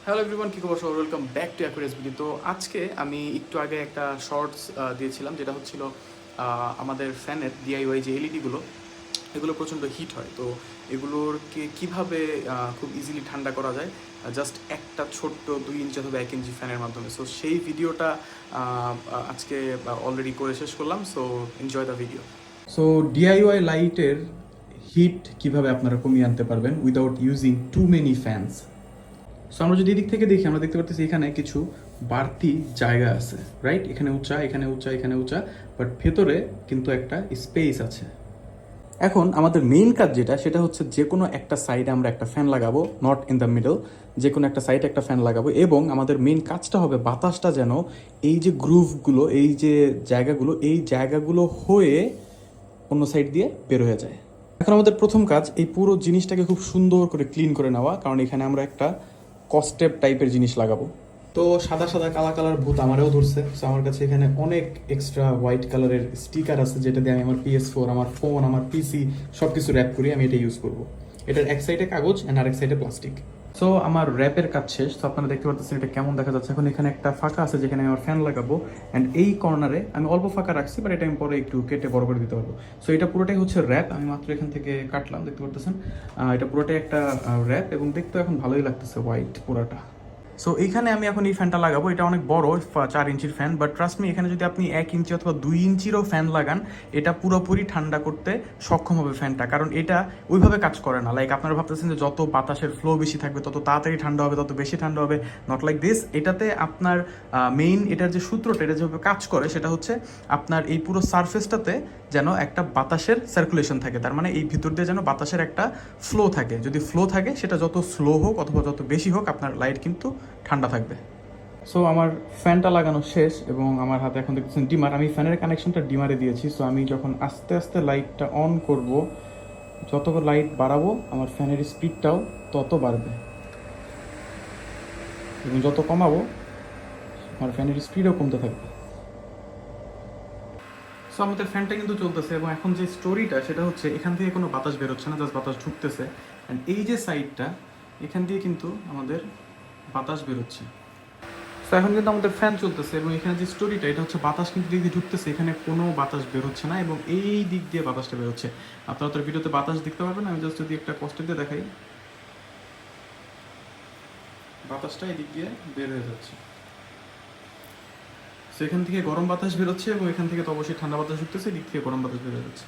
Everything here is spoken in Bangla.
হ্যালো এভরিওয়ান, কী খবর? সবাই ওয়েলকাম ব্যাক টু অ্যাকুরেস ভিডিও। তো আজকে আমি একটু আগে একটা শর্টস দিয়েছিলাম, যেটা হচ্ছিল আমাদের ফ্যানের ডিআইওয়াই যে এলইডিগুলো, এগুলো প্রচণ্ড হিট হয়। তো এগুলোরকে কীভাবে খুব ইজিলি ঠান্ডা করা যায় জাস্ট একটা ছোট্ট 2 ইঞ্চি অথবা 1 ইঞ্চি ফ্যানের মাধ্যমে। সো সেই ভিডিওটা আজকে অলরেডি করে শেষ করলাম। So enjoy the video. So DIY লাইটের হিট কীভাবে আপনারা কমিয়ে আনতে পারবেন without using too many fans. So আমরা যদি এদিক থেকে দেখি, আমরা দেখতে পাচ্ছি এখানে কিছু বাড়তি জায়গা আছে, রাইট? এখানে উঁচা, এখানে উঁচা, এখানে উঁচা, বাট ভেতরে কিন্তু একটা স্পেস আছে। এখন আমাদের মেইন কাজ যেটা, সেটা হচ্ছে যে কোনো একটা সাইডে আমরা একটা ফ্যান লাগাবো, নট ইন দ্য মিডল। যে কোনো একটা সাইডে একটা ফ্যান লাগাবো এবং আমাদের মেইন কাজটা হবে বাতাসটা যেন এই যে গ্রুভগুলো, এই যে জায়গাগুলো, এই জায়গাগুলো হয়ে অন্য সাইড দিয়ে বের হয়ে যায়। এখন আমাদের প্রথম কাজ এই পুরো জিনিসটাকে খুব সুন্দর করে ক্লিন করে নেওয়া, কারণ এখানে আমরা একটা কস্টেপ টাইপের জিনিস লাগাবো। তো সাদা সাদা কালা কালার ভূত আমারও ধরছে। সো আমার কাছে এখানে অনেক এক্সট্রা হোয়াইট কালারের স্টিকার আছে, যেটা দিয়ে আমি আমার PS4, আমার ফোন, আমার পিসি সব কিছু র্যাপ করি। আমি এটা ইউজ করবো। এটার এক সাইডে কাগজ অ্যান্ড আরেক সাইডে প্লাস্টিক। সো আমার র্যাপের কাজ শেষ। তো আপনারা দেখতে পাচ্ছেন এটা কেমন দেখা যাচ্ছে। এখন এখানে একটা ফাঁকা আছে যেখানে আমি আমার ফ্যান লাগাবো, অ্যান্ড এই কর্নারে আমি অল্প ফাঁকা রাখছি, বাট এটা আমি পরে একটু কেটে বড় করে দিতে পারবো। সো এটা পুরোটাই হচ্ছে র্যাপ। আমি মাত্র এখান থেকে কাটলাম, দেখতে পাচ্ছেন এটা পুরোটাই একটা র্যাপ, এবং দেখতে এখন ভালোই লাগতেছে হোয়াইট পুরাটা। সো এইখানে আমি এখন এই ফ্যানটা লাগাবো। এটা অনেক বড় 4 ইঞ্চির ফ্যান, বাট ট্রাস্ট মি, এখানে যদি আপনি 1 ইঞ্চি অথবা 2 ইঞ্চিরও ফ্যান লাগান, এটা পুরোপুরি ঠান্ডা করতে সক্ষম হবে ফ্যানটা। কারণ এটা ওইভাবে কাজ করে না। লাইক আপনারা ভাবতেছেন যে যত বাতাসের ফ্লো বেশি থাকবে তত তাড়াতাড়ি ঠান্ডা হবে, তত বেশি ঠান্ডা হবে। Not like this. এটাতে আপনার মেইন এটার যে সূত্রটা, এটা যেভাবে কাজ করে সেটা হচ্ছে আপনার এই পুরো সারফেসটাতে যেন একটা বাতাসের সার্কুলেশন থাকে। তার মানে এই ভিতর দিয়ে যেন বাতাসের একটা ফ্লো থাকে। যদি ফ্লো থাকে, সেটা যত স্লো হোক অথবা যত বেশি হোক, আপনার লাইট কিন্তু ঠান্ডা থাকবে। সো আমার ফ্যানটা লাগানো শেষ এবং আমার হাতে এখন দেখতেছেন ডিমার। আমি ফ্যানের কানেকশনটা ডিমারে দিয়েছি। সো আমি যখন আস্তে আস্তে লাইটটা অন করব, যত লাইট বাড়াবো আমার ফ্যানের স্পিডটাও তত বাড়বে, এবং যত কমাবো আমার ফ্যানের স্পিডও কমতে থাকবে। সো আমাদের ফ্যানটা কিন্তু চলতেছে, এবং এখন যে স্টোরিটা সেটা হচ্ছে এখান থেকে কোনো বাতাস বেরোচ্ছে না, জাস্ট বাতাস ঢুকতেছে। অ্যান্ড এই যে সাইডটা, এখান দিয়ে কিন্তু আমাদের বাতাস বেরোচ্ছে। তো এখন কিন্তু আমাদের ফ্যান চলতেছে, এবং এখানে যে স্টোরিটা, এটা হচ্ছে বাতাস কিন্তু দিক দিয়ে ঢুকতেছে, এখানে কোনো বাতাস বেরোচ্ছে না, এবং এই দিক দিয়ে বাতাসটা বেরোচ্ছে। আপনারা তো ভিডিওতে বাতাস দেখতে পারবেন। আমি জাস্ট যদি একটা কষ্ট দিয়ে দেখাই, বাতাসটা এই দিক দিয়ে বের হয়ে যাচ্ছে। সেখান থেকে গরম বাতাস বেরোচ্ছে, এবং এখান থেকে তো অবশ্যই ঠান্ডা বাতাস ঢুকতেছে, দিক থেকে গরম বাতাস বের হয়ে যাচ্ছে।